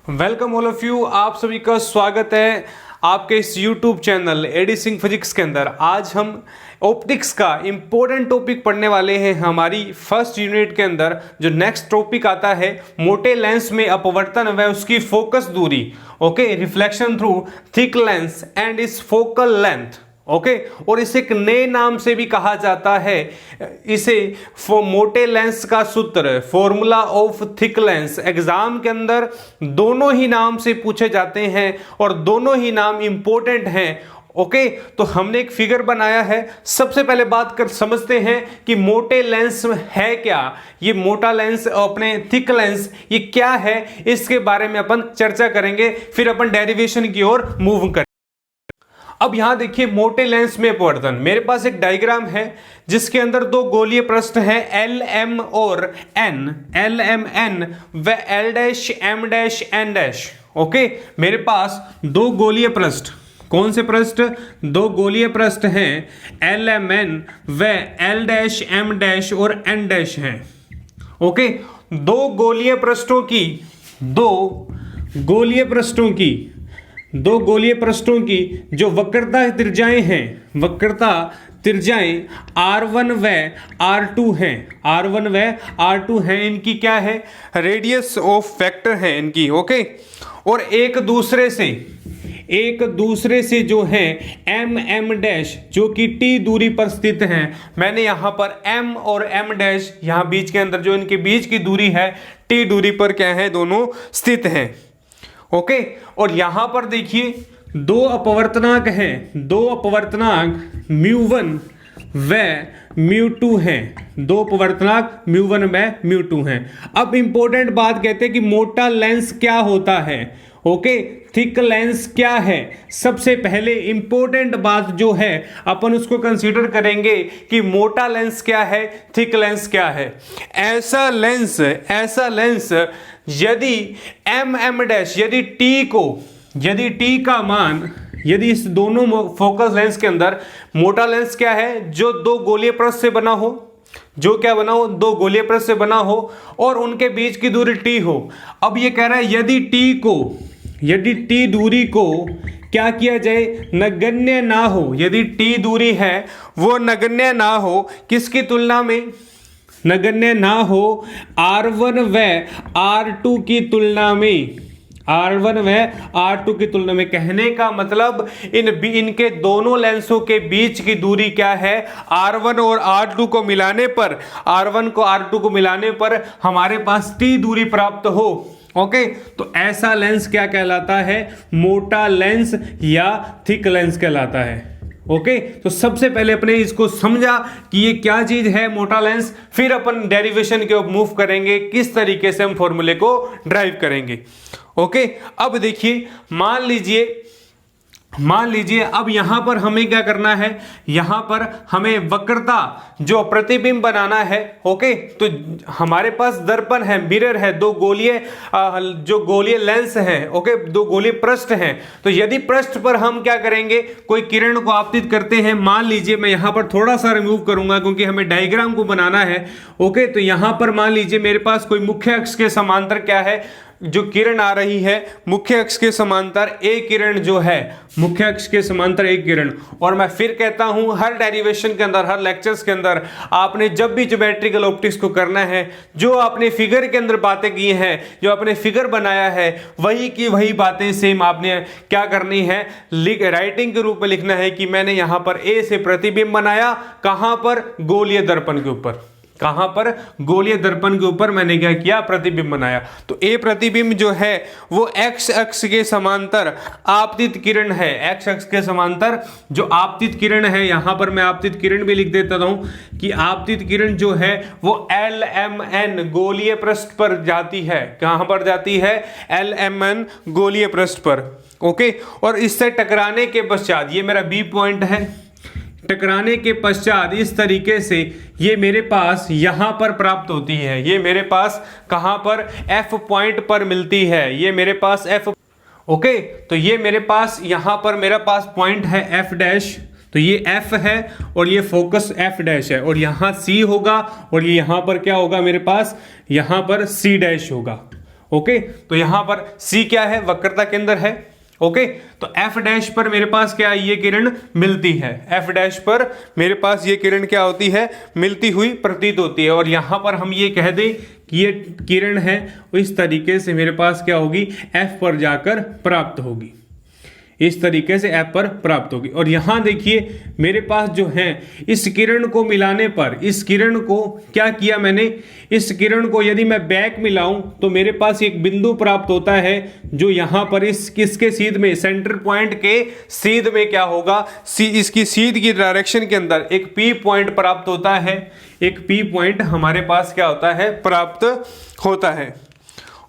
Welcome all of you. आप सभी का स्वागत है आपके इस YouTube channel AD Singh physics के अंदर। आज हम ऑप्टिक्स का इम्पोर्टेंट टॉपिक पढ़ने वाले हैं। हमारी फर्स्ट यूनिट के अंदर जो नेक्स्ट टॉपिक आता है, मोटे लेंस में अपवर्तन व उसकी फोकस दूरी, okay, reflection through thick lens and इस फोकल लेंथ, ओके और इसे एक नए नाम से भी कहा जाता है, इसे मोटे लेंस का सूत्र, formula of thick lens. Exam के अंदर दोनों ही नाम से पूछे जाते हैं और दोनों ही नाम इंपॉर्टेंट हैं। ओके तो हमने एक फिगर बनाया है। सबसे पहले बात कर समझते हैं कि मोटे लेंस है क्या। ये मोटा लेंस, अपने थिक लेंस, ये क्या है, इसके बारे में अपन चर्चा करेंगे, फिर अपन डेरिवेशन की ओर मूव करेंगे। अब यहां देखिए, मोटे लेंस में अपवर्तन। मेरे पास एक डायग्राम है जिसके अंदर दो गोलीय पृष्ठ हैं, एल एम और एन, एल एम एन व L dash M dash N dash. Okay, मेरे पास दो गोलीय पृष्ठ, कौन से पृष्ठ? दो गोलीय पृष्ठ हैं, एल एम एन व एल डैश एम डैश और एन डैश हैं। ओके, दो गोलीय पृष्ठों की जो वक्रता त्रिज्याएं हैं, वक्रता त्रिज्याएं R1 व R2 हैं, R1 व R2 हैं, इनकी क्या है? रेडियस ऑफ वेक्टर है इनकी। ओके, और एक दूसरे से जो है एम एम डैश, जो कि T दूरी पर स्थित हैं। मैंने यहां पर M और M डैश, यहां बीच के अंदर जो इनके बीच की दूरी है T दूरी पर क्या है, दोनों स्थित हैं। ओके, और यहां पर देखिए दो अपवर्तनांक हैं, दो अपवर्तनांक μ1 व μ2 हैं, दो अपवर्तनांक μ1 व μ2 हैं। अब इंपॉर्टेंट बात कहते हैं कि मोटा लेंस क्या होता है, ओके, थिक लेंस क्या है। सबसे पहले इंपॉर्टेंट बात जो है अपन उसको कंसीडर करेंगे कि मोटा लेंस क्या है, थिक लेंस क्या है। ऐसा लेंस यदि एम एम डैश, यदि टी का मान, यदि इस दोनों फोकस लेंस के अंदर मोटा लेंस क्या है, जो दो गोलीय पृष्ठ से बना हो, जो क्या बना हो, दो गोलीय पृष्ठ से बना हो और उनके बीच की दूरी टी हो। अब ये कह रहा है यदि टी दूरी को क्या किया जाए, नगण्य ना हो, यदि टी दूरी है वो नगण्य ना हो, किसकी तुलना में? नगण्य ना हो R1 व R2 की तुलना में, R1 व R2 की तुलना में। कहने का मतलब इनके दोनों लेंसों के बीच की दूरी क्या है, R1 और R2 को मिलाने पर, R1 को R2 को मिलाने पर हमारे पास T दूरी प्राप्त हो। ओके, तो ऐसा लेंस क्या कहलाता है? मोटा लेंस या थिक लेंस कहलाता है। ओके, तो सबसे पहले अपने इसको समझा कि ये क्या चीज है मोटा लेंस, फिर अपन डेरिवेशन के ऊपर मूव करेंगे, किस तरीके से हम फॉर्मूले को ड्राइव करेंगे। ओके, अब देखिए, मान लीजिए अब यहां पर हमें क्या करना है, यहां पर हमें वक्रता जो प्रतिबिंब बनाना है। ओके, तो हमारे पास दर्पण है, मिरर है, दो गोलीय लेंस है, ओके, दो गोलीय पृष्ठ हैं। तो यदि पृष्ठ पर हम क्या करेंगे, कोई किरण को आपतित करते हैं, मान लीजिए मैं यहां पर थोड़ा सा रिमूव करूंगा क्योंकि हमें डायग्राम को बनाना है। ओके, तो यहां पर मान लीजिए मेरे पास कोई मुख्य अक्ष के समांतर क्या है, जो किरण आ रही है, मुख्य अक्ष के समांतर एक किरण जो है, मुख्य अक्ष के समांतर एक किरण। और मैं फिर कहता हूं, हर डेरिवेशन के अंदर, हर लेक्चर्स के अंदर आपने जब भी ज्योमेट्रिकल ऑप्टिक्स को करना है, जो आपने फिगर के अंदर बातें की हैं, जो आपने फिगर बनाया है, वही की वही बातें सेम आपने क्या करनी है, राइटिंग के रूप में लिखना है कि मैंने यहां पर ए से प्रतिबिंब बनाया, कहां पर? गोलीय दर्पण के ऊपर। कहां पर? गोलीय दर्पण के ऊपर मैंने क्या किया, प्रतिबिंब बनाया। तो ए प्रतिबिंब जो है वो एक्स अक्ष के समांतर आपतित किरण है, एक्स अक्ष के समांतर जो आपतित किरण है। यहां पर मैं आपतित किरण भी लिख देता हूं कि आपतित किरण जो है वो LMN गोलीय पृष्ठ पर जाती है। कहां पर जाती है? LMN गोलीय पृष्ठ पर। ओके, और इससे टकराने के पश्चात, ये मेरा बी पॉइंट है, टकराने के पश्चात इस तरीके से ये मेरे पास यहां पर प्राप्त होती है। ये मेरे पास कहां पर? F पॉइंट पर मिलती है। ये मेरे पास F, ओके, तो ये मेरे पास यहां पर मेरा पास पॉइंट है F डैश, तो ये F है और ये फोकस F डैश है, और यहां C होगा और ये यहां पर क्या होगा मेरे पास, यहां पर C डैश होगा। ओके, तो यहां पर सी क्या है, वक्रता केंद्र है। ओके, तो एफ डैश पर मेरे पास क्या है, ये किरण मिलती है। एफ डैश पर मेरे पास ये किरण क्या होती है, मिलती हुई प्रतीत होती है। और यहां पर हम ये कह दें कि ये किरण है, इस तरीके से मेरे पास क्या होगी, एफ पर जाकर प्राप्त होगी, इस तरीके से ऐप पर प्राप्त होगी। और यहां देखिए मेरे पास जो है, इस किरण को मिलाने पर, इस किरण को क्या किया मैंने, इस किरण को यदि मैं बैक मिलाऊं तो मेरे पास एक बिंदु प्राप्त होता है, जो यहां पर इस किसके सीध में, सेंटर पॉइंट के सीध में क्या होगा, इसकी सीध की डायरेक्शन के अंदर एक पी पॉइंट प्राप्त होता है। एक पी पॉइंट हमारे पास क्या होता है, प्राप्त होता है।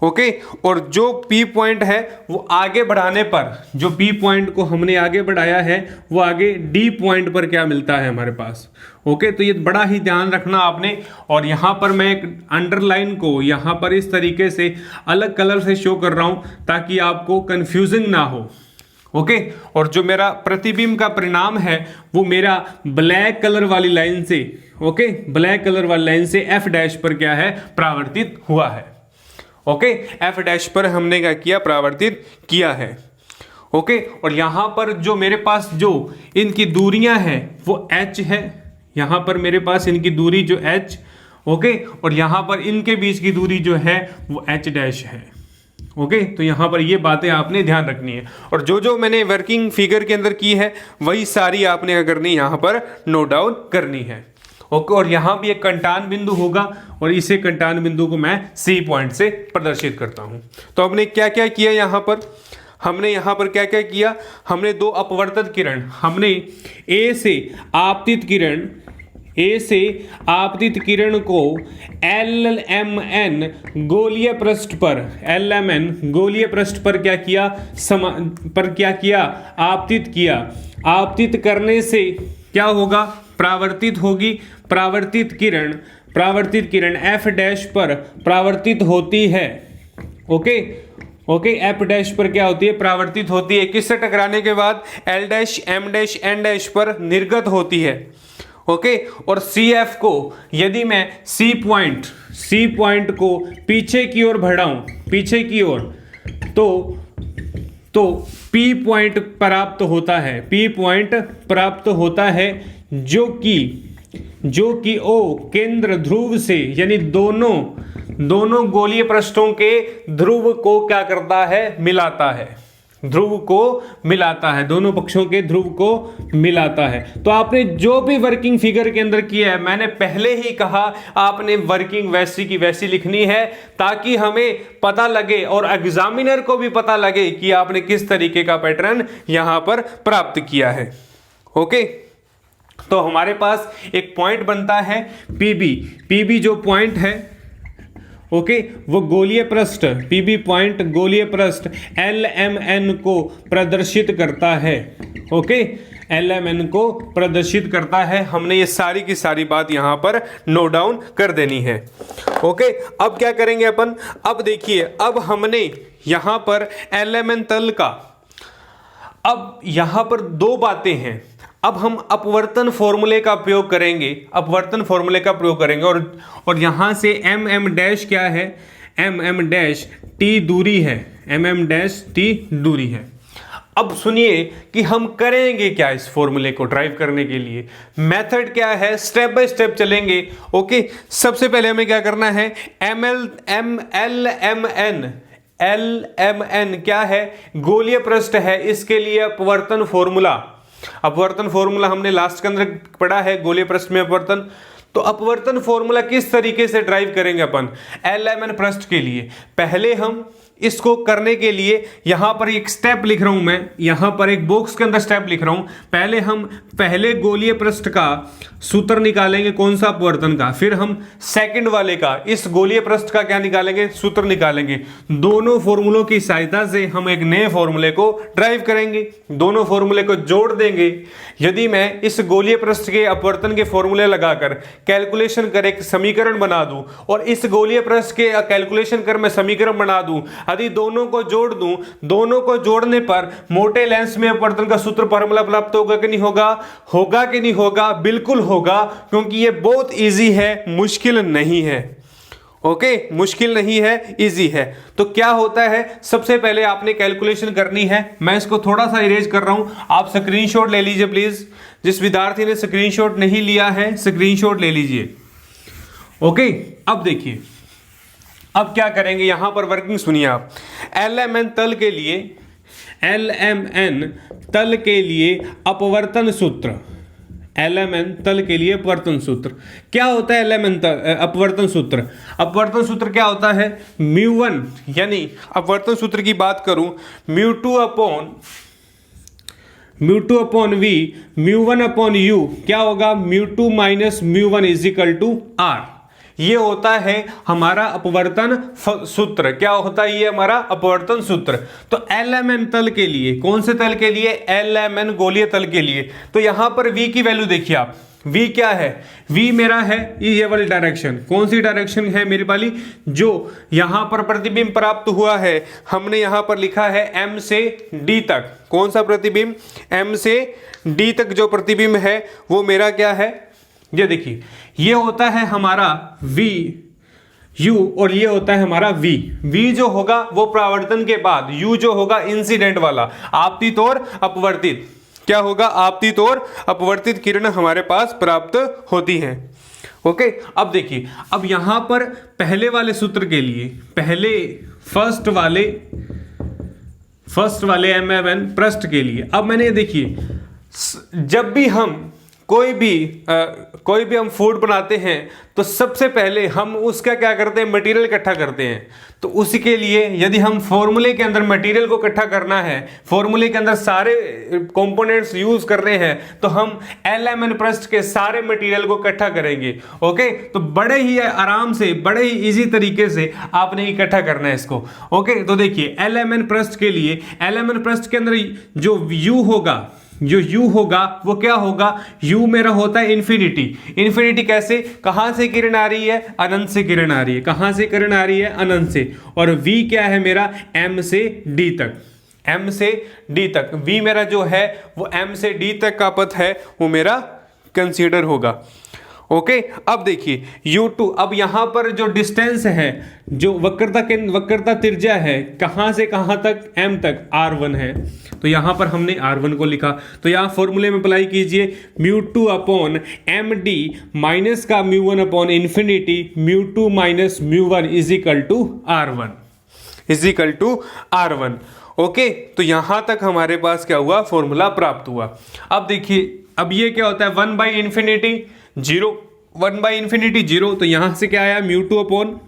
ओके, और जो P पॉइंट है वो आगे बढ़ाने पर, जो P पॉइंट को हमने आगे बढ़ाया है वो आगे D पॉइंट पर क्या मिलता है हमारे पास। ओके, तो ये बड़ा ही ध्यान रखना आपने। और यहाँ पर मैं एक अंडरलाइन को यहाँ पर इस तरीके से अलग कलर से शो कर रहा हूँ ताकि आपको कंफ्यूजिंग ना हो। ओके, और जो मेरा प्रतिबिंब का परिणाम है वो मेरा ब्लैक कलर वाली लाइन से, ओके, ब्लैक कलर वाली लाइन से F डैश पर क्या है, परावर्तित हुआ है। ओके, एफ डैश पर हमने क्या किया, परावर्तित किया है। ओके, और यहां पर जो मेरे पास जो इनकी दूरियां हैं वो h है, यहां पर मेरे पास इनकी दूरी जो h, ओके, और यहां पर इनके बीच की दूरी जो है वो h डैश है। ओके, तो यहां पर ये बातें आपने ध्यान रखनी है। और जो जो मैंने वर्किंग फिगर के अंदर की है वही सारी आपने क्या करनी, यहां पर नोट डाउन करनी है। ओके, और यहां भी एक कंटान बिंदु होगा और इसे कंटान बिंदु को मैं सी पॉइंट से प्रदर्शित करता हूं। तो हमने क्या क्या किया, यहां पर हमने यहां पर क्या क्या किया, हमने दो अपवर्तित किरण, हमने ए से आपतित किरण, ए से आपतित किरण को LMN गोलीय पृष्ठ पर, LMN गोलीय पृष्ठ पर क्या किया, आपतित किया। आपतित करने से क्या होगा, परावर्तित होगी। परावर्तित किरण एफ डैश पर परावर्तित होती है। ओके, ओके, एफ डैश पर क्या होती है, परावर्तित होती है। किससे टकराने के बाद, L dash, M dash, N dash पर निर्गत होती है। ओके, और सी एफ को यदि मैं सी पॉइंट को पीछे की ओर बढ़ाऊं, पीछे की ओर, तो पी पॉइंट प्राप्त होता है, पी पॉइंट प्राप्त होता है, जो कि ओ केंद्र ध्रुव से, यानी दोनों गोलीय पृष्ठों के ध्रुव को क्या करता है, मिलाता है, ध्रुव को मिलाता है, दोनों पक्षों के ध्रुव को मिलाता है। तो आपने जो भी वर्किंग फिगर के अंदर किया है, मैंने पहले ही कहा आपने वर्किंग वैसी की वैसी लिखनी है ताकि हमें पता लगे और एग्जामिनर को भी पता लगे कि आपने किस तरीके का पैटर्न यहां पर प्राप्त किया है। ओके, तो हमारे पास एक पॉइंट बनता है पीबी जो पॉइंट है, ओके, वो गोलीय पृष्ठ, पीबी पॉइंट गोलीय पृष्ठ LMN को प्रदर्शित करता है। ओके, LMN को प्रदर्शित करता है। हमने ये सारी की सारी बात यहां पर नोट डाउन कर देनी है। ओके, अब क्या करेंगे अपन, अब देखिए, अब हमने यहां पर LMN तल का, अब यहां पर दो बातें हैं। अब हम अपवर्तन फॉर्मूले का प्रयोग करेंगे, अपवर्तन फॉर्मूले का प्रयोग करेंगे। और यहां से MM डैश क्या है, MM डैश T दूरी है, MM डैश T दूरी है। अब सुनिए कि हम करेंगे क्या इस फॉर्मूले को ड्राइव करने के लिए, मेथड क्या है, स्टेप बाय स्टेप चलेंगे। ओके, सबसे पहले हमें क्या करना है, LMN क्या है, गोलीय पृष्ठ है, इसके लिए अपवर्तन फॉर्मूला हमने लास्ट के अंदर पढ़ा है, गोलीय पृष्ठ में अपवर्तन। तो अपवर्तन फॉर्मूला किस तरीके से ड्राइव करेंगे अपन LMN पृष्ठ के लिए, पहले हम इसको करने के लिए यहां पर एक स्टेप लिख रहा हूं, मैं यहां पर एक बॉक्स के अंदर स्टेप लिख रहा हूं। पहले हम पहले गोलीय पृष्ठ का सूत्र निकालेंगे, कौन सा, अपवर्तन का। फिर हम सेकंड वाले का, इस गोलीय पृष्ठ का क्या निकालेंगे, सूत्र निकालेंगे। दोनों फॉर्मूलों की सहायता से हम एक नए फॉर्मूले को ड्राइव करेंगे, दोनों फॉर्मूले को जोड़ देंगे। यदि मैं इस गोलीय पृष्ठ के अपवर्तन के फॉर्मूले लगाकर कैलकुलेशन कर एक समीकरण बना दूं और इस गोलीय पृष्ठ के कैलकुलेशन कर मैं समीकरण बना दूं, यदि दोनों को जोड़ दूं, दोनों को जोड़ने पर मोटे लेंस में अपवर्तन का सूत्र फॉर्मूला प्राप्त होगा कि नहीं होगा, होगा कि नहीं होगा, बिल्कुल होगा, क्योंकि ये बहुत इजी है, मुश्किल नहीं है। ओके, मुश्किल नहीं है, इजी है। तो क्या होता है, सबसे पहले आपने कैलकुलेशन करनी है। मैं इसको थोड़ा सा इरेज कर रहा हूं, आप स्क्रीनशॉट ले लीजिए प्लीज। जिस विद्यार्थी ने स्क्रीनशॉट नहीं लिया है स्क्रीनशॉट ले लीजिए। ओके, अब देखिए अब क्या करेंगे, यहां पर वर्किंग सुनिए आप। LMN तल के लिए, LMN तल के लिए अपवर्तन सूत्र, LMN तल के लिए अपवर्तन सूत्र क्या होता है? LMN अपवर्तन सूत्र, अपवर्तन सूत्र क्या होता है? μ1, यानी अपवर्तन सूत्र की बात करूं, μ2 अपॉन v, μ1 अपॉन u क्या होगा? μ2 minus μ1 is equal to r। ये होता है हमारा अपवर्तन सूत्र। क्या होता है ये हमारा अपवर्तन सूत्र? तो LMN तल के लिए, कौन से तल के लिए? LMN गोलीय तल के लिए। तो यहां पर v की वैल्यू देखिए आप, v क्या है? v मेरा है ये वाली डायरेक्शन। कौन सी डायरेक्शन है मेरी वाली? जो यहां पर प्रतिबिंब प्राप्त हुआ है, हमने यहां पर लिखा है m से d तक। कौन सा प्रतिबिंब? m से d तक जो प्रतिबिंब है वो मेरा क्या है? ये देखिए, ये होता है हमारा v u और ये होता है हमारा v। v जो होगा वो परावर्तन के बाद, u जो होगा इंसिडेंट वाला, आपतित और अपवर्तित। क्या होगा? आपतित और अपवर्तित किरण हमारे पास प्राप्त होती हैं। ओके, अब देखिए, अब यहां पर पहले वाले सूत्र के लिए, पहले फर्स्ट वाले MMN पृष्ठ के लिए, अब मैंने देखिए, जब भी हम कोई भी हम फूड बनाते हैं तो सबसे पहले हम उसका क्या करते हैं? मटेरियल इकट्ठा करते हैं। तो उसी के लिए यदि हम फॉर्मूले के अंदर मटेरियल को इकट्ठा करना है, फॉर्मूले के अंदर सारे कंपोनेंट्स यूज कर रहे हैं, तो हम LMN पृष्ठ के सारे मटेरियल को इकट्ठा करेंगे। ओके, तो बड़े ही आराम से, बड़े ही इजी तरीके से आपने इकट्ठा करना है इसको। ओके, तो देखिए LMN पृष्ठ के लिए, LMN पृष्ठ के अंदर जो u होगा, जो u होगा वो क्या होगा? u मेरा होता है इन्फिनिटी। इन्फिनिटी कैसे? कहां से किरण आ रही है? अनंत से किरण आ रही है। कहां से किरण आ रही है? अनंत से। और v क्या है मेरा? m से d तक, m से d तक। v मेरा जो है वो m से d तक का पथ है, वो मेरा कंसीडर होगा। ओके, अब देखिए u2, अब यहां पर जो डिस्टेंस है, जो वक्रता त्रिज्या है, कहां से कहां तक? m तक, r1 है। तो यहां पर हमने r1 को लिखा। तो यहां फॉर्मूले में अप्लाई कीजिए, μ2 अपॉन md माइनस का μ1 upon infinity, μ2 minus μ1 is equal to r1। Okay, तो यहां तक हमारे पास क्या हुआ? फॉर्मूला प्राप्त हुआ। अब देखिए, अब ये क्या होता है? 1 बाई इंफिनिटी 0, 1 बाई इंफिनिटी 0। तो यहां से क्या आया? μ2 upon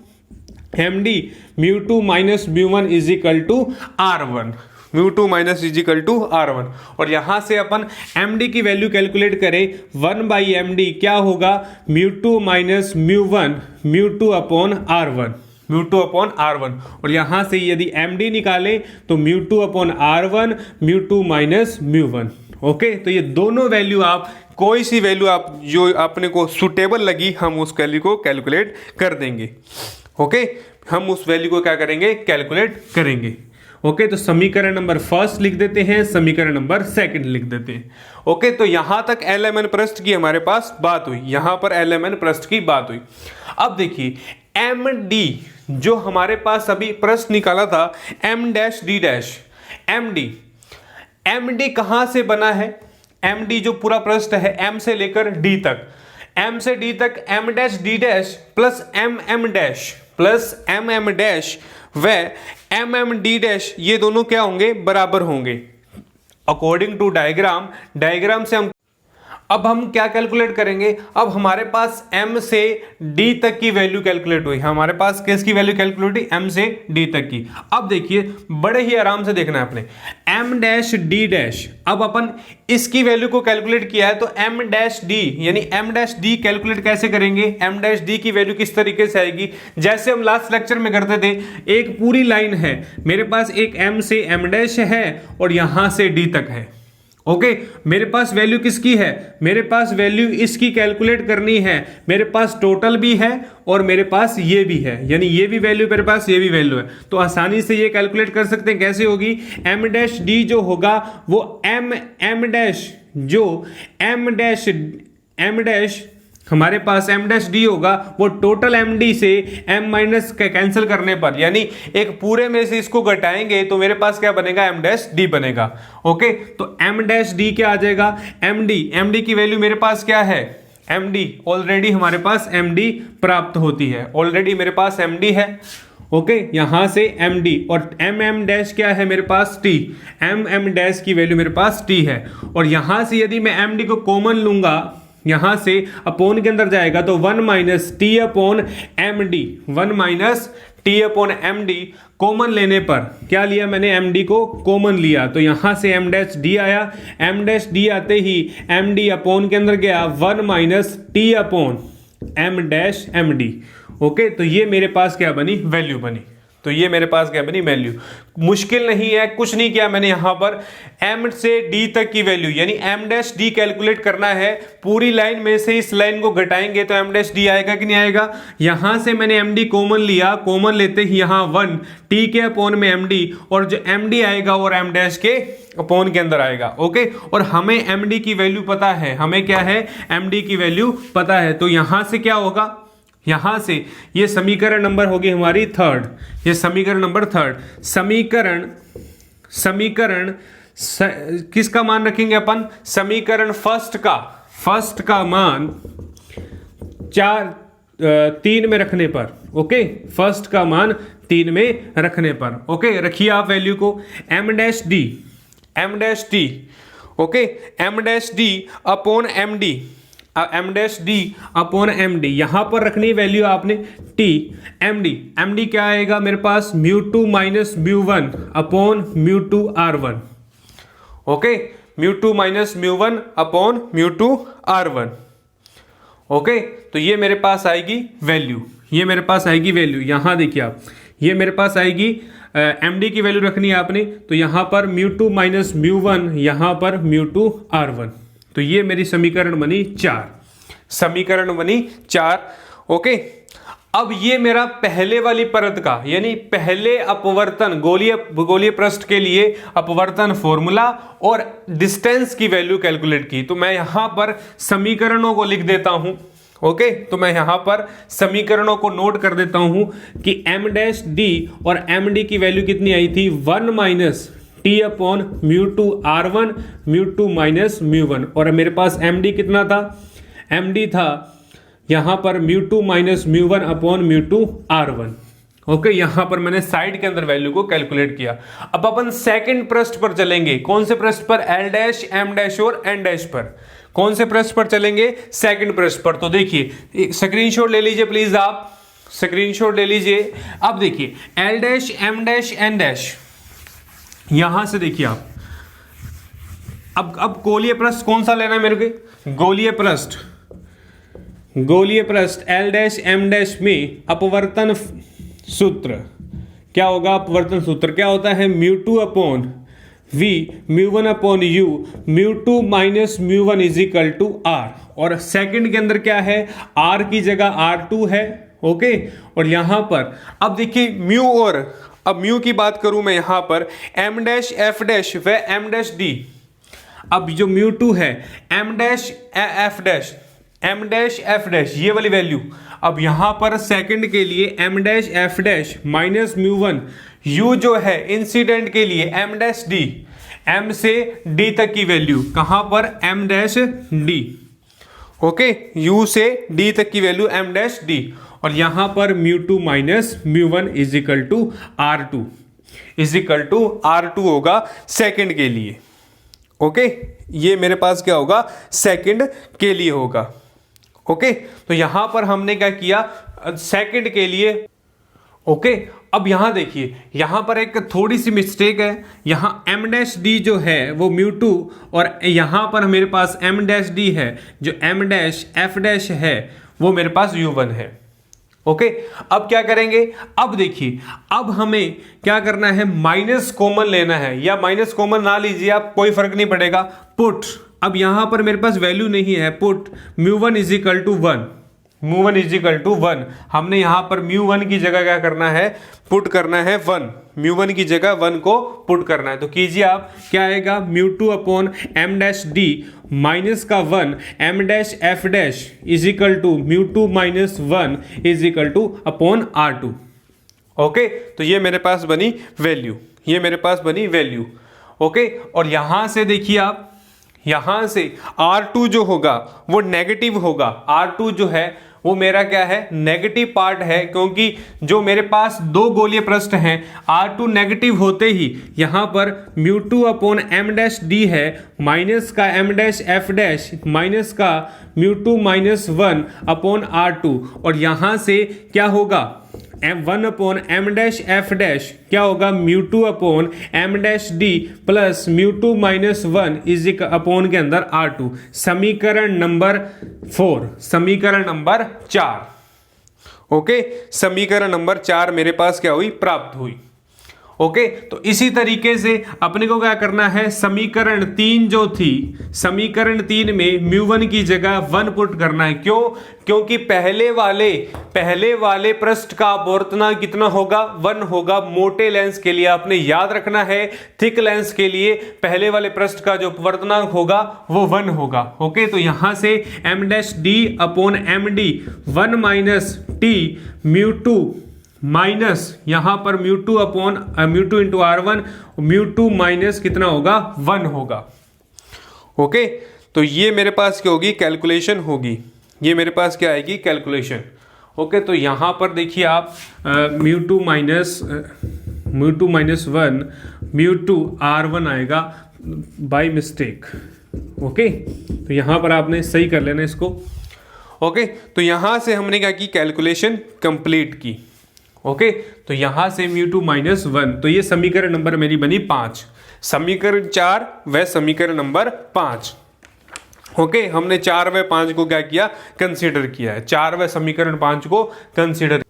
md, μ2 minus μ1 is equal to r1, μ2 minus is equal to r1। और यहां से अपन md की वैल्यू कैलकुलेट करें, 1 बाई md क्या होगा? μ2 minus μ1, μ2 upon r1, μ2 upon r1। और यहां से यदि md निकाले तो μ2 अपॉन r1, μ2 माइनस μ1। ओके, तो ये दोनों वैल्यू आप, कोई सी वैल्यू आप जो अपने को सुटेबल लगी, हम उस वैल्यू को कैलकुलेट कर देंगे। ओके, हम उस वैल्यू को क्या करेंगे? कैलकुलेट करेंगे। ओके, तो समीकरण नंबर फर्स्ट लिख देते हैं, समीकरण नंबर सेकंड लिख देते हैं। ओके, तो यहां तक LMN पृष्ठ की हमारे पास बात हुई, यहां पर LMN पृष्ठ की बात हुई। अब देखिए MD, जो हमारे पास अभी पृष्ठ निकाला था, MD कहां से बना है? MD जो पूरा पृष्ठ है M से लेकर D तक, M से D तक M dash D dash plus MM dash व MM D डैश, ये दोनों क्या होंगे? बराबर होंगे। अकॉर्डिंग टू डायग्राम से हम अब हम क्या कैलकुलेट करेंगे? अब हमारे पास m से d तक की वैल्यू कैलकुलेट हुई, हमारे पास किसकी वैल्यू कैलकुलेट हुई? m से d तक की। अब देखिए, बड़े ही आराम से देखना है आपने, m डैश d डैश। अब अपन इसकी वैल्यू को कैलकुलेट किया है, तो m डैश d, यानी m डैश d कैलकुलेट कैसे करेंगे? m डैश d की वैल्यू किस तरीके से आएगी? जैसे हम लास्ट लेक्चर में करते थे, एक पूरी लाइन है, मेरे पास एक m से m डैश है और यहां से d तक है। ओके, मेरे पास वैल्यू किसकी है? मेरे पास वैल्यू इसकी कैलकुलेट करनी है। मेरे पास टोटल भी है और मेरे पास ये भी है, यानी ये भी वैल्यू मेरे पास, ये भी वैल्यू है। तो आसानी से ये कैलकुलेट कर सकते हैं। कैसे होगी? m डैश d जो होगा वो m डैश, जो m डैश हमारे पास एम डैश डी होगा वो टोटल एम डी से एम माइनस कैंसिल करने पर, यानी एक पूरे में से इसको घटाएंगे तो मेरे पास क्या बनेगा, एम डैश डी बनेगा। ओके, तो एम डैश डी क्या आ जाएगा, एम डी की वैल्यू मेरे पास क्या है, एम डी, ऑलरेडी हमारे पास एम डी प्राप्त होती है, ऑलरेडी मेरे पास एम डी है। ओके, यहां से एम डी और एम डैश क्या है मेरे पास, टी, एम डैश की वैल्यू मेरे पास टी है। और यहां से यदि मैं एम डी को कॉमन लूंगा, यहां से अपोन के अंदर जाएगा तो 1 minus T upon M D, 1 minus T upon M D common लेने पर क्या लिया मैंने, एम डी को कॉमन लिया, तो यहां से एम डैश डी आया, एम डैश डी आते ही एम डी अपोन के अंदर गया 1 minus T upon M dash M D. Okay, तो ये मेरे पास क्या बनी, वैल्यू बनी। तो ये मेरे पास क्या बनी, वैल्यू। मुश्किल नहीं है, कुछ नहीं किया मैंने, यहां पर m से d तक की वैल्यू यानी m डैश d कैलकुलेट करना है। पूरी लाइन में से इस लाइन को घटाएंगे तो m डैश d आएगा कि नहीं आएगा। यहां से मैंने md कॉमन लिया, कॉमन लेते ही यहां 1 t के अपॉन में md, और जो md आएगा और m डैश के अपॉन के अंदर आएगा। ओके, और हमें md की वैल्यू पता है, हमें क्या है, md की वैल्यू पता है। तो यहां से क्या होगा, यहां से ये समीकरण नंबर होगी हमारी थर्ड, ये समीकरण नंबर थर्ड। समीकरण किसका मान रखेंगे अपन, समीकरण फर्स्ट का मान 3 में रखने पर। ओके, फर्स्ट का मान 3 में रखने पर। ओके, रखिए आप वैल्यू को, M dash D, okay, M dash D upon M D, M dash D upon M D, यहां पर रखनी वैल्यू आपने टी, एम डी क्या आएगा मेरे पास, mu two minus mu one upon mu two R one. Okay, mu two minus mu one upon mu two R one. Okay, तो ये मेरे पास आएगी वैल्यू, ये मेरे पास आएगी वैल्यू। यहां देखिए आप, ये मेरे पास आएगी एम डी की वैल्यू रखनी है आपने, तो यहां पर mu two minus mu one, यहां पर म्यू टू आर वन। तो ये मेरी समीकरण बनी 4, समीकरण बनी 4। ओके, अब ये मेरा पहले वाली परत का यानी पहले अपवर्तन गोलीय पृष्ठ के लिए अपवर्तन फॉर्मूला और डिस्टेंस की वैल्यू कैलकुलेट की। तो मैं यहां पर समीकरणों को लिख देता हूं। ओके, तो मैं यहां पर समीकरणों को नोट कर देता हूं कि एम डैश डी और एम डी की वैल्यू कितनी आई थी, 1 minus T upon mu two R one, mu two minus mu one, और मेरे पास एम डी कितना था, एम डी था यहां पर mu two minus mu one upon mu two R one. Okay, यहां पर मैंने साइड के अंदर वैल्यू को कैलकुलेट किया। अब अपन सेकंड पृष्ठ पर चलेंगे, कौन से पृष्ठ पर, एल डैश, एम डैश और एन डैश पर। कौन से पृष्ठ पर चलेंगे, सेकंड पृष्ठ पर। तो देखिए, स्क्रीनशॉट ले लीजिए प्लीज, आप स्क्रीनशॉट ले लीजिए। अब देखिए, L dash, M dash, N dash, यहां से देखिए आप, अब गोलीय पृष्ठ कौन सा लेना है मेरे को, गोलीय पृष्ठ एल डैश एम डैश में अपवर्तन सूत्र क्या होगा, अपवर्तन सूत्र क्या होता है, mu two upon V, mu one upon U, mu two minus mu one is equal to R, और सेकंड के अंदर क्या है, आर की जगह आर टू है। ओके, और यहां पर अब देखिए म्यू, और अब म्यू की बात करूं मैं यहां पर, एम डैश एफ डैश व एम डैश डी। अब जो म्यू टू है, M dash F dash, M dash F dash, ये वाली वैल्यू। अब यहां पर सेकंड के लिए M dash F dash minus mu one, U जो है इंसिडेंट के लिए एम डैश डी, एम से डी तक की वैल्यू कहां पर, M dash D. Okay, U से डी तक की वैल्यू एम डैश डी, और यहां पर mu two minus mu one is equal to R two, is equal to R two होगा सेकंड के लिए। ओके, ये मेरे पास क्या होगा, सेकंड के लिए होगा। ओके, तो यहां पर हमने क्या किया, सेकंड के लिए। ओके, अब यहां देखिए, यहां पर एक थोड़ी सी मिस्टेक है, यहां एम डैश डी जो है वो म्यू टू, और यहां पर मेरे पास एम डैश डी है, जो एम डैश एफ डैश है वो मेरे पास यू वन है। ओके, अब क्या करेंगे, अब देखिए, अब हमें क्या करना है, माइनस कॉमन लेना है, या माइनस कॉमन ना लीजिए आप, कोई फर्क नहीं पड़ेगा, पुट। अब यहां पर मेरे पास वैल्यू नहीं है, put mu one is equal to one, mu one is equal to one. हमने यहां पर म्यू वन की जगह क्या करना है, पुट करना है 1, म्यू1 की जगह 1 को पुट करना है। तो कीजिए आप, क्या आएगा, μ2 upon m dash d minus का 1 m dash f dash is equal to μ2 minus 1 is equal to upon r2। Okay, तो ये मेरे पास बनी वैल्यू, ये मेरे पास बनी वैल्यू। ओके, और यहां से देखिए आप, यहां से R2 जो होगा वो नेगेटिव होगा। R2 जो है वो मेरा क्या है, नेगेटिव पार्ट है, क्योंकि जो मेरे पास दो गोलीय पृष्ठ हैं, R2 नेगेटिव होते ही यहां पर μ2 अपॉन m डैश d है माइनस का m dash f dash minus का μ2 माइनस 1 अपॉन R2, और यहां से क्या होगा, m1 upon m dash f dash क्या होगा, μ2 upon m dash d plus μ2 minus 1 is upon के अंदर R2। समीकरण नंबर 4, समीकरण नंबर 4। ओके, समीकरण नंबर 4 मेरे पास क्या हुई, प्राप्त हुई। ओके, तो इसी तरीके से अपने को क्या करना है, समीकरण 3 जो थी, समीकरण 3 में μ1 की जगह 1 पुट करना है। क्यों, क्योंकि पहले वाले पृष्ठ का अपवर्तनांक कितना होगा, 1 होगा। मोटे लेंस के लिए आपने याद रखना है, थिक लेंस के लिए पहले वाले पृष्ठ का जो अपवर्तनांक होगा वो 1 होगा। ओके, तो यहां से m dash d upon m d 1 minus t μ2 minus यहां पर μ2 अपॉन μ2 इंटू r1, μ2 माइनस कितना होगा, 1 होगा। ओके, तो ये मेरे पास क्या होगी, कैलकुलेशन होगी, ये मेरे पास क्या आएगी, कैलकुलेशन। ओके, तो यहां पर देखिए आप μ2 माइनस 1 μ2 r1 आएगा बाय मिस्टेक। ओके, तो यहां पर आपने सही कर लेना इसको। ओके, तो यहां से हमने क्या की, कैलकुलेशन कंप्लीट की। ओके, तो यहां से μ2 माइनस 1, तो ये समीकरण नंबर मेरी बनी 5, समीकरण 4 व समीकरण नंबर 5। ओके, हमने 4 व 5 को क्या किया, कंसीडर किया है, 4 व समीकरण 5 को कंसीडर।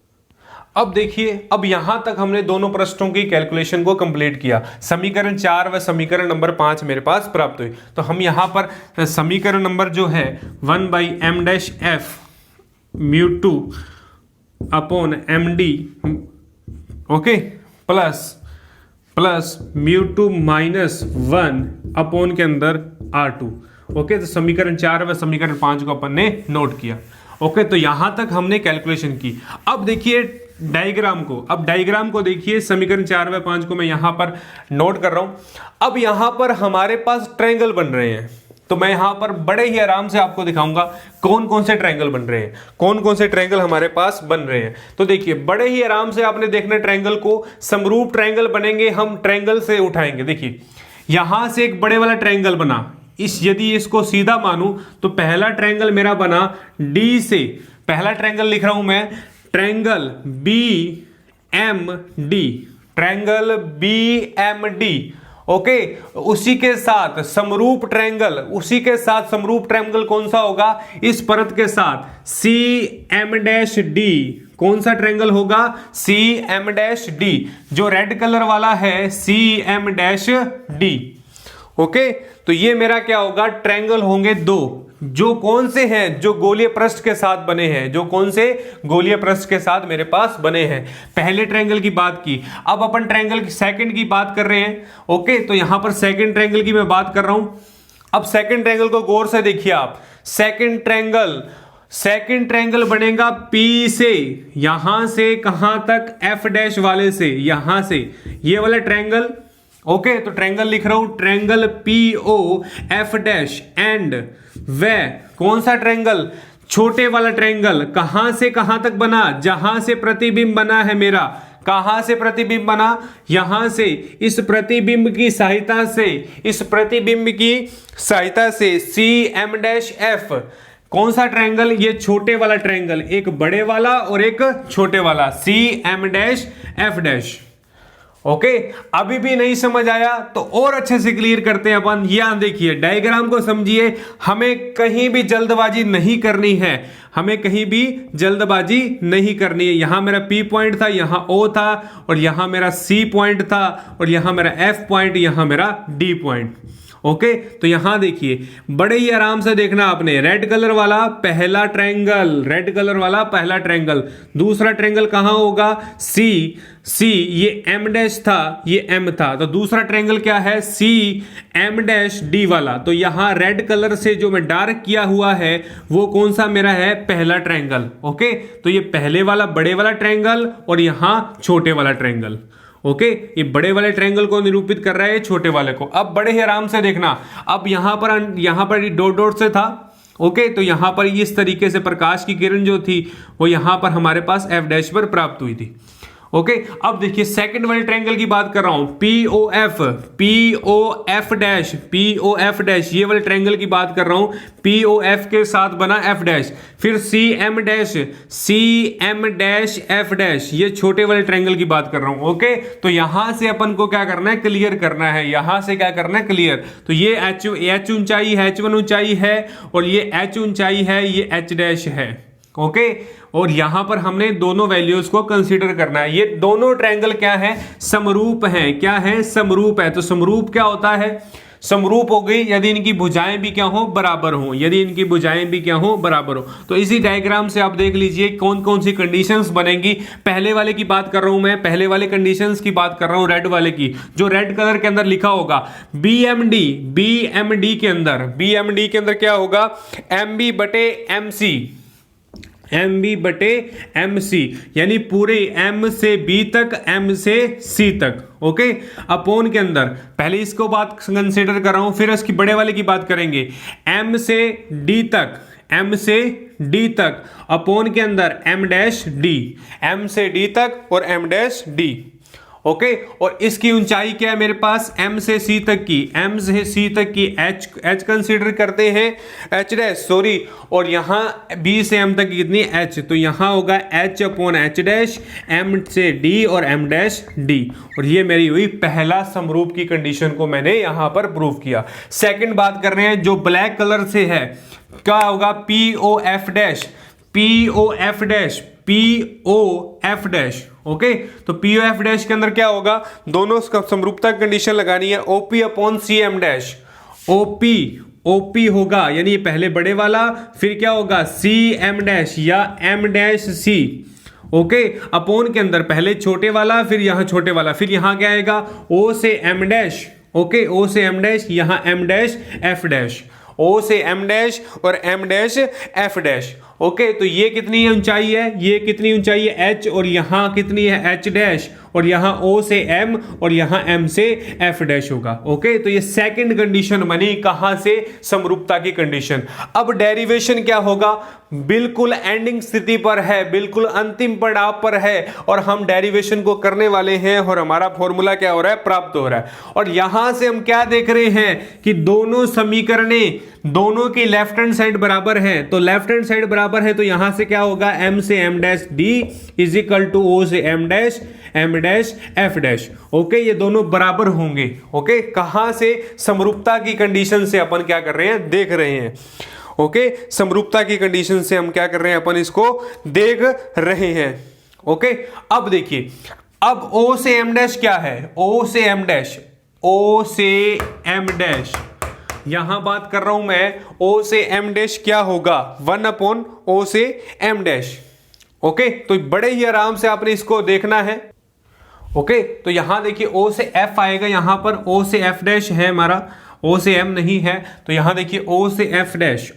अब देखिए, अब यहां तक हमने दोनों पृष्ठों की कैलकुलेशन को कंप्लीट किया, समीकरण 4 व समीकरण नंबर 5 मेरे पास प्राप्त हुई। तो हम यहां पर समीकरण नंबर जो है 1 by m dash f μ2 upon M D, okay, plus μ2 minus 1 upon के अंदर R2। ओके, तो समीकरण 4 व समीकरण 5 को अपन ने नोट किया। ओके, तो यहां तक हमने कैलकुलेशन की। अब देखिए डायग्राम को, अब डायग्राम को देखिए, समीकरण 4 व 5 को मैं यहां पर नोट कर रहा हूं। अब यहां पर हमारे पास ट्रायंगल बन रहे हैं, तो मैं यहां पर बड़े ही आराम से आपको दिखाऊंगा कौन कौन से ट्रायंगल बन रहे हैं, कौन कौन से ट्रायंगल हमारे पास बन रहे हैं। तो देखिए, बड़े ही आराम से आपने देखना ट्रायंगल को, समरूप ट्रायंगल बनेंगे, हम ट्रायंगल से उठाएंगे। देखिए, यहां से एक बड़े वाला ट्रायंगल बना, यदि इसको सीधा मानूं तो पहला ट्रायंगल मेरा बना डी से, पहला ट्रायंगल लिख रहा हूं मैं, triangle B M D, triangle B M D. Okay, उसी के साथ समरूप ट्रायंगल, उसी के साथ समरूप ट्रायंगल कौन सा होगा, इस परत के साथ सी एम डैश डी, कौन सा ट्रायंगल होगा, सी एम डैश डी, जो रेड कलर वाला है C M dash D. Okay, तो ये मेरा क्या होगा, ट्रायंगल होंगे दो, जो कौन से हैं, जो गोलीय पृष्ठ के साथ बने हैं, जो कौन से गोलीय पृष्ठ के साथ मेरे पास बने हैं। पहले ट्रायंगल की बात की, अब अपन ट्रायंगल की सेकंड की बात कर रहे हैं। ओके, तो यहां पर सेकंड ट्रायंगल की मैं बात कर रहा हूं। अब सेकंड ट्रायंगल को गौर से देखिए आप, सेकंड ट्रायंगल बनेगा P से, यहां से कहां तक, F डैश वाले से, यहां से ये वाला ट्रायंगल। ओके, तो ट्रायंगल लिख रहा हूं, triangle PO F dash and व कौन सा ट्रायंगल, छोटे वाला ट्रायंगल, कहां से कहां तक बना, जहां से प्रतिबिंब बना है मेरा, कहां से प्रतिबिंब बना, यहां से, इस प्रतिबिंब की सहायता से, इस प्रतिबिंब की सहायता से सी एम डैश एफ, कौन सा ट्रायंगल, ये छोटे वाला ट्रायंगल, एक बड़े वाला और एक छोटे वाला, C M dash F dash. Okay, अभी भी नहीं समझ आया तो और अच्छे से क्लियर करते हैं अपन। यहां देखिए, डायग्राम को समझिए, हमें कहीं भी जल्दबाजी नहीं करनी है, हमें कहीं भी जल्दबाजी नहीं करनी है। यहां मेरा P पॉइंट था, यहां O था, और यहां मेरा C पॉइंट था, और यहां मेरा F पॉइंट, यहां मेरा D पॉइंट। ओके, तो यहां देखिए बड़े ही आराम से देखना आपने, रेड कलर वाला पहला ट्रायंगल, रेड कलर वाला पहला ट्रायंगल, दूसरा ट्रायंगल कहां होगा, सी ये एम डैश था, ये एम था, तो दूसरा ट्रायंगल क्या है, सी एम डैश डी वाला। तो यहां रेड कलर से जो मैं डार्क किया हुआ है वो कौन सा मेरा है, पहला ट्रायंगल। ओके, तो ये पहले वाला बड़े वाला ट्रायंगल और यहां छोटे वाला ट्रायंगल। ओके, ये बड़े वाले ट्रायंगल को निरूपित कर रहा है छोटे वाले को। अब बड़े ही आराम से देखना, अब यहां पर डॉट डॉट से था। ओके, तो यहां पर इस तरीके से प्रकाश की किरण जो थी वो यहां पर हमारे पास एफ डैश पर प्राप्त हुई थी। ओके, अब देखिए सेकंड वाले ट्रायंगल की बात कर रहा हूं, पी ओ एफ डैश, ये वाले ट्रायंगल की बात कर रहा हूं, पी ओ एफ के साथ बना एफ डैश, फिर C M dash F dash, ये छोटे वाले ट्रायंगल की बात कर रहा हूं। ओके, तो यहां से अपन को क्या करना है, क्लियर करना है, यहां से क्या करना है, क्लियर। तो ये एच ऊंचाई है, H1 ऊंचाई है, और ये H ऊंचाई है, ये H डैश है। ओके, और यहां पर हमने दोनों वैल्यूज को कंसीडर करना है। ये दोनों ट्रायंगल क्या है, समरूप हैं। क्या है, समरूप है। तो समरूप क्या होता है, समरूप हो गई यदि इनकी भुजाएं भी क्या हो, बराबर हो, यदि इनकी भुजाएं भी क्या हो, बराबर हो। तो इसी डायग्राम से आप देख लीजिए कौन कौन सी कंडीशंस बनेंगी। पहले वाले की बात कर रहा हूं मैं, पहले वाले कंडीशंस की बात कर रहा हूं, रेड वाले की, जो रेड कलर के अंदर लिखा होगा बीएमडी के अंदर क्या होगा, एमबी बटे एमसी, यानी पूरे एम से बी तक, एम से सी तक। ओके, अपोन के अंदर पहले इसको बात कंसीडर कर रहा हूं, फिर इसकी बड़े वाले की बात करेंगे, एम से डी तक, अपोन के अंदर एम डैश डी, एम से डी तक और एम डैश डी। ओके, और इसकी ऊंचाई क्या है मेरे पास, एम से सी तक की एच कंसीडर करते हैं, एच डैश सॉरी, और यहां बी से एम तक कितनी, एच, तो यहां होगा H upon H dash, M से डी और एम डैश डी। और ये मेरी हुई पहला समरूप की कंडीशन को मैंने यहां पर प्रूव किया। सेकंड बात कर रहे हैं जो ब्लैक कलर से है, क्या होगा, P O F dash. Okay, तो पी ओ एफ डैश के अंदर क्या होगा, दोनों समरूपता कंडीशन लगानी है, OP upon C M dash, OP होगा, यानी पहले बड़े वाला, फिर क्या होगा, सी एम डैश या M dash C. Okay, upon के अंदर पहले छोटे वाला, फिर यहां छोटे वाला, फिर यहां क्या आएगा, ओ से एम डैश। ओके, ओ से एम डैश, यहां M dash F dash, O से एम डैश और M dash F dash. Okay, तो ये कितनी ऊंचाई है, ये कितनी ऊंचाई है, एच, और यहां कितनी है, एच डैश, और यहां ओ से एम और यहां एम से एफ डैश होगा। ओके, तो ये सेकंड कंडीशन बनी, कहां से, समरूपता की कंडीशन। अब डेरिवेशन क्या होगा, बिल्कुल एंडिंग स्थिति पर है, बिल्कुल अंतिम पड़ाव पर है, और हम डेरिवेशन को करने वाले हैं, और हमारा फॉर्मूला क्या हो रहा है, प्राप्त हो रहा है। और यहां से हम क्या देख रहे हैं कि दोनों समीकरणें, दोनों की लेफ्ट हैंड साइड बराबर है, तो लेफ्ट हैंड साइड बराबर है, तो यहां से क्या होगा, एम से M dash D is equal to O से M dash F dash. Okay, ये दोनों बराबर होंगे। ओके, कहां से, समरूपता की कंडीशन से अपन क्या कर रहे हैं, देख रहे हैं। ओके, समरूपता की कंडीशन से हम क्या कर रहे हैं, अपन इसको देख रहे हैं। ओके, अब देखिए, अब ओ से एम डैश क्या है, ओ से एम डैश, यहां बात कर रहा हूं मैं, ओ से एम डैश क्या होगा, 1 अपॉन ओ से एम डैश। ओके, तो बड़े ही आराम से आपने इसको देखना है। ओके, तो यहां देखिए ओ से एफ आएगा, यहां पर ओ से एफ डैश है हमारा, ओ से एम नहीं है, तो यहां देखिए ओ से एफ डैश,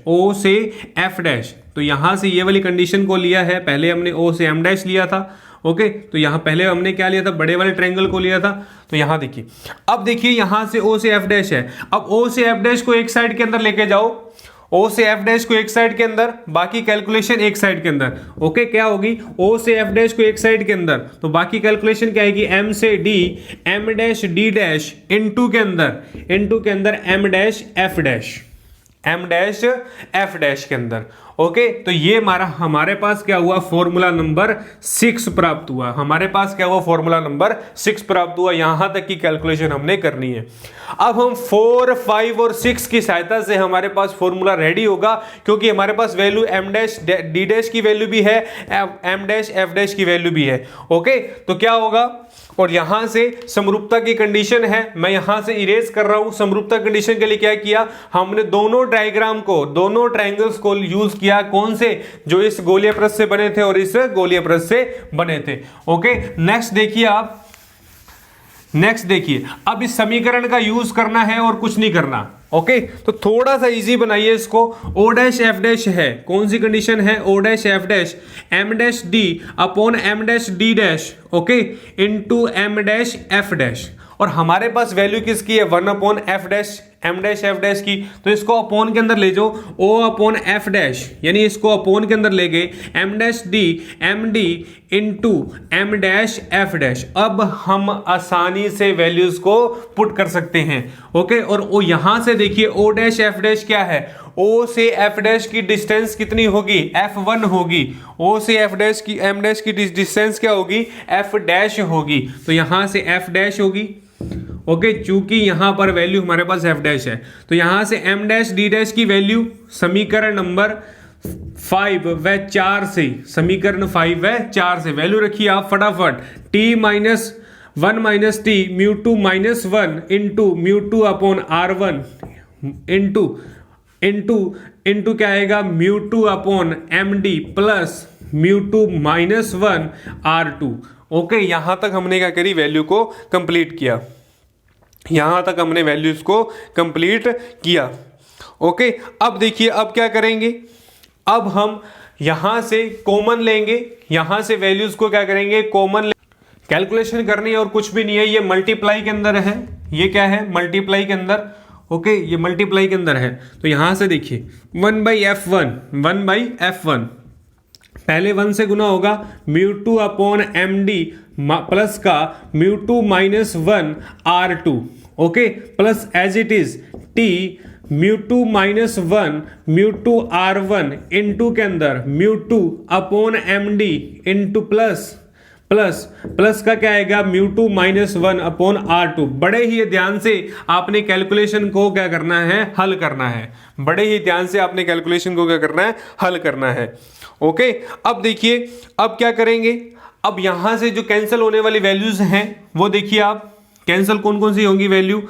तो यहां से ये वाली कंडीशन को लिया है, पहले हमने ओ से एम डैश लिया था। ओके, तो यहां पहले हमने क्या लिया था, बड़े वाले ट्रायंगल को लिया था। तो यहां देखिए, अब देखिए यहां से ओ से एफ डैश है, अब ओ से एफ डैश को एक साइड के अंदर लेके जाओ, ओ से एफ डैश को एक साइड के अंदर, बाकी कैलकुलेशन एक साइड के अंदर। ओके, क्या होगी, ओ से एफ डैश को एक साइड के अंदर, तो बाकी कैलकुलेशन क्या आएगी, एम से D, M dash D dash into के अंदर एम डैश एफ डैश के अंदर। ओके, तो ये हमारे पास क्या हुआ, फॉर्मूला नंबर 6 प्राप्त हुआ। हमारे पास क्या हुआ, फॉर्मूला नंबर 6 प्राप्त हुआ। यहां तक की कैलकुलेशन हमने करनी है। अब हम 4, 5 और 6 की सहायता से हमारे पास फॉर्मूला रेडी होगा, क्योंकि हमारे पास value m dash d dash की वैल्यू भी है, m डैश f डैश की वैल्यू भी है। ओके, तो क्या होगा, और यहां से समरूपता की कंडीशन है, मैं यहां से इरेज कर रहा हूं। समरूपता कंडीशन के लिए क्या किया, हमने दोनों डायग्राम को, दोनों ट्रायंगल्स को यूज किया। कौन से, जो इस गोलीय पृष्ठ से बने थे और इस गोलीय पृष्ठ से बने थे। ओके, नेक्स्ट देखिए आप, नेक्स्ट देखिए, अब इस समीकरण का यूज करना है और कुछ नहीं करना। ओके, तो थोड़ा सा इजी बनाइए इसको। ओ डैश एफ डैश है, कौन सी कंडीशन है, O dash F dash M dash D upon M dash D dash, okay, into M dash F dash. और हमारे पास वैल्यू किसकी है, 1 upon F dash M dash F dash की। तो इसको अपॉन के अंदर ले जाओ, ओ अपॉन एफ डैश, यानी इसको अपॉन के अंदर ले गए M dash D M D into M dash F dash. अब हम आसानी से वैल्यूज को पुट कर सकते हैं। ओके, और ओ यहां से देखिए ओ डैश एफ डैश क्या है, ओ से एफ डैश की डिस्टेंस कितनी होगी, F1 होगी। ओ से एफ डैश की, एम डैश की डिस्टेंस क्या होगी, एफ डैश होगी। तो यहां से एफ डैश होगी। ओके, चूंकि यहां पर वैल्यू हमारे पास एफ डैश है, तो यहां से एम डैश डी डैश की वैल्यू समीकरण नंबर 5 व 4 से, समीकरण 5 व 4 से वैल्यू रखिए आप फटाफट। t minus 1 minus T mu 2 minus 1 into mu 2 upon R1 into क्या आएगा, mu 2 upon M D plus mu 2 minus 1 R2। Okay, यहां तक हमने क्या करी, वैल्यू को कंप्लीट किया। यहां तक हमने वैल्यूज को कंप्लीट किया। ओके, अब देखिए अब क्या करेंगे, अब हम यहां से कॉमन लेंगे, यहां से वैल्यूज को क्या करेंगे, कॉमन कैलकुलेशन करनी है और कुछ भी नहीं है। ये मल्टीप्लाई के अंदर है, ये क्या है, मल्टीप्लाई के अंदर। ओके, ये मल्टीप्लाई के अंदर है। तो यहां से देखिए 1/f1 1/f1, पहले 1 से गुना होगा mu 2 upon M D plus का mu 2 minus 1 R2। Okay, plus as it is T mu 2 minus 1 mu 2 R1 into के अंदर mu 2 upon M D into plus का क्या आएगा, म्यू 2 माइनस 1 अपॉन R2। बड़े ही ध्यान से आपने कैलकुलेशन को क्या करना है, हल करना है। बड़े ही ध्यान से आपने कैलकुलेशन को क्या करना है, हल करना है। ओके, अब देखिए अब क्या करेंगे, अब यहां से जो कैंसिल होने वाली वैल्यूज हैं वो देखिए आप, कैंसिल कौन कौन सी होंगी वैल्यू।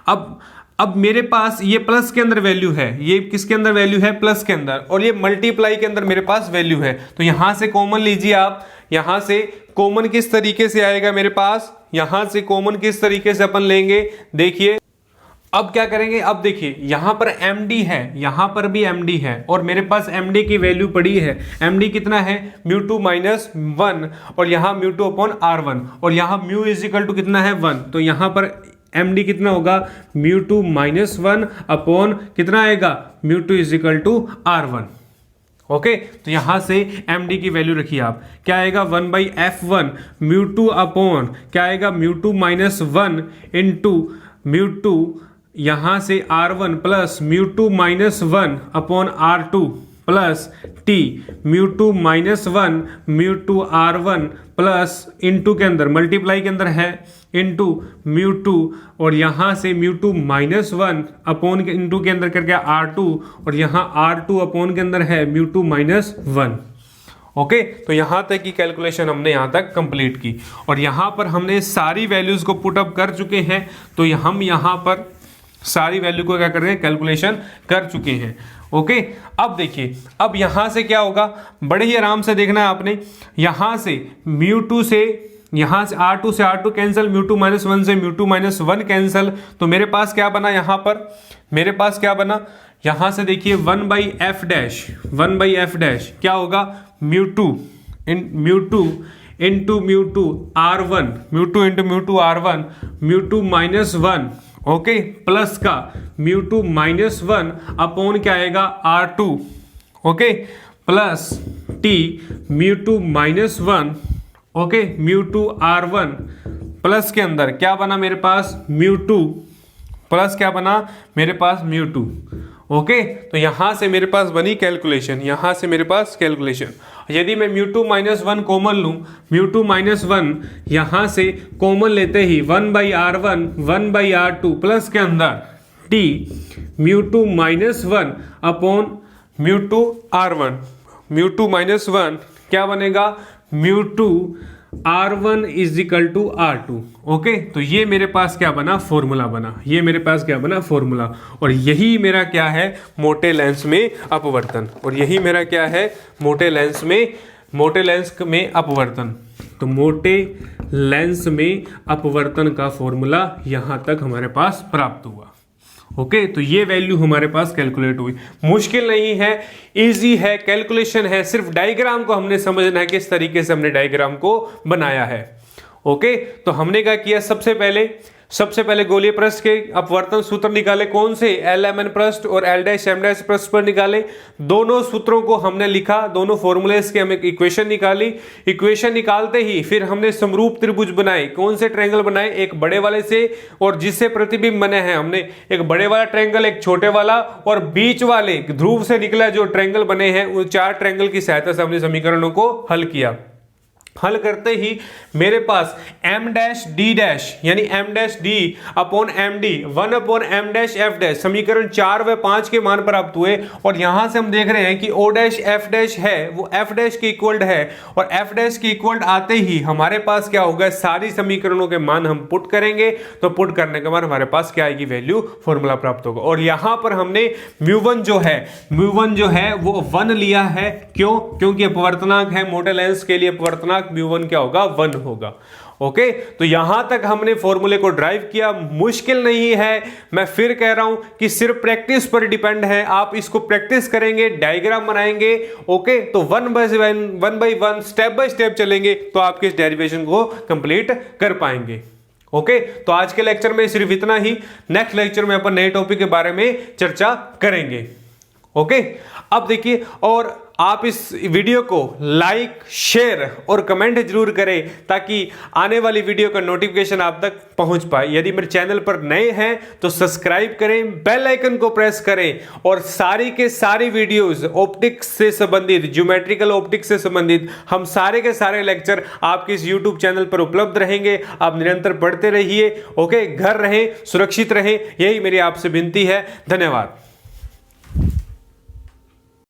अब मेरे पास ये प्लस के अंदर वैल्यू है, ये किसके अंदर वैल्यू है, प्लस के अंदर, और ये मल्टीप्लाई के अंदर मेरे पास वैल्यू है। तो यहां से कॉमन लीजिए आप, यहां से कॉमन किस तरीके से आएगा मेरे पास, यहां से कॉमन किस तरीके से अपन लेंगे, देखिए अब क्या करेंगे। अब देखिए यहां पर md है, यहां पर भी md है, और मेरे पास md की वैल्यू पड़ी है। md कितना है, म्यू 2 माइनस 1, और यहां म्यू 2 अपॉन R1, और यहां म्यू इज इक्वल टू कितना है 1। तो यहां पर md कितना होगा, म्यू 2 माइनस 1 अपॉन कितना आएगा, mu 2 is equal to R1। Okay, तो यहां से md की वैल्यू रखिए आप, क्या आएगा 1/f1 म्यू 2 अपॉन क्या आएगा, म्यू 2 माइनस 1 इंटू म्यू 2 यहां से R1 plus mu 2 minus 1 upon R2 plus T mu 2 minus 1 mu 2 R1 plus into के अंदर मल्टीप्लाई के अंदर है इंटू म्यू 2, और यहां से म्यू 2 माइनस 1 अपॉन के इंटू के अंदर करके R2, और यहां R2 अपॉन के अंदर है म्यू 2 माइनस 1। ओके, तो यहां तक की कैलकुलेशन हमने यहां तक कंप्लीट की, और यहां पर हमने सारी वैल्यूज को पुट अप कर चुके हैं। तो हम यहां पर सारी वैल्यू को क्या कर रहे हैं, कैलकुलेशन कर चुके हैं। ओके, अब देखिए अब यहां से क्या होगा, बड़े ही आराम से देखना है आपने। यहां से म्यू 2 से, यहां से R2 से R2 कैंसिल, म्यू 2 माइनस 1 से म्यू 2 माइनस 1 कैंसिल। तो मेरे पास क्या बना, यहां पर मेरे पास क्या बना, यहां से देखिए 1/f डैश 1/f डैश क्या होगा, mu 2 into mu 2 R1, mu 2 into mu 2 R1 mu 2 minus 1, okay, plus का म्यू 2 माइनस 1 अपॉन क्या आएगा R2, okay, plus T mu 2 minus 1, okay, mu 2 R1 plus के अंदर क्या बना मेरे पास, म्यू 2 प्लस क्या बना मेरे पास, म्यू 2। ओके, तो यहां से मेरे पास बनी कैलकुलेशन, यहां से मेरे पास कैलकुलेशन। यदि मैं μ2 - 1 कॉमन लूं, μ2 - 1 यहां से कॉमन लेते ही 1/r1 1/r2 प्लस के अंदर t μ2 - 1 अपॉन μ2 r1, μ2 - 1 क्या बनेगा, μ2 R1 is equal to R2। Okay, तो ये मेरे पास क्या बना, फॉर्मूला बना, ये मेरे पास क्या बना, फॉर्मूला। और यही मेरा क्या है, मोटे लेंस में अपवर्तन, और यही मेरा क्या है, मोटे लेंस में अपवर्तन। तो मोटे लेंस में अपवर्तन का फॉर्मूला यहां तक हमारे पास प्राप्त हुआ। ओके, तो ये वैल्यू हमारे पास कैलकुलेट हुई। मुश्किल नहीं है, इजी है, कैलकुलेशन है, सिर्फ डायग्राम को हमने समझना है, किस तरीके से हमने डायग्राम को बनाया है। ओके, तो हमने क्या किया, सबसे पहले गोलीय पृष्ठ के अपवर्तन सूत्र निकाले, कौन से, LMN पृष्ठ और L'-M' पृष्ठ पर निकाले। दोनों सूत्रों को हमने लिखा, दोनों फॉर्मूलेस के हमें इक्वेशन निकाली। इक्वेशन निकालते ही फिर हमने समरूप त्रिभुज बनाए, कौन से ट्रायंगल बनाए, एक बड़े वाले से और जिससे प्रतिबिंब बने हैं, हमने एक बड़े वाला ट्रायंगल, एक छोटे वाला और बीच वाले ध्रुव से निकला जो ट्रायंगल बने हैं, उन 4 ट्रायंगल की सहायता से हमने समीकरणों को हल किया। हल करते ही मेरे पास M' D' यानी M' D upon MD 1 upon M' F' समीकरण 4 व 5 के मान प्राप्त हुए। और यहां से हम देख रहे हैं कि O' F' है वो F' के इक्वल है, और F' के इक्वल आते ही हमारे पास क्या होगा, सारी समीकरणों के मान हम पुट करेंगे। तो पुट करने के बाद हमारे पास क्या आएगी, वैल्यू, फॉर्मूला प्राप्त होगा। और यहां पर हमने μ1 जो है वो 1 लिया है, क्यों, क्योंकि अपवर्तनांक है, मोटे लेंस के लिए अपवर्तनांक μ1 क्या होगा, 1 होगा। ओके, तो यहां तक हमने फॉर्मूले को ड्राइव किया। मुश्किल नहीं है, मैं फिर कह रहा हूं कि सिर्फ प्रैक्टिस पर डिपेंड है। आप इसको प्रैक्टिस करेंगे, डायग्राम बनाएंगे, ओके, तो 1 बाय 1 स्टेप बाय स्टेप चलेंगे तो आपके इस डेरिवेशन को कंप्लीट कर पाएंगे। ओके, तो आज के लेक्चर में सिर्फ इतना ही। नेक्स्ट लेक्चर में अपन नए टॉपिक के बारे में चर्चा करेंगे। ओके, अब देखिए, और आप इस वीडियो को लाइक, शेयर और कमेंट जरूर करें ताकि आने वाली वीडियो का नोटिफिकेशन आप तक पहुंच पाए। यदि मेरे चैनल पर नए हैं तो सब्सक्राइब करें, बेल आइकन को प्रेस करें, और सारी के सारी वीडियोस ऑप्टिक्स से संबंधित, ज्योमेट्रिकल ऑप्टिक्स से संबंधित हम सारे के सारे लेक्चर आपके इस यूट्यूब चैनल पर उपलब्ध रहेंगे। आप निरंतर पढ़ते रहिए। ओके, घर रहें, सुरक्षित रहें, यही मेरी आपसे विनती है। धन्यवाद।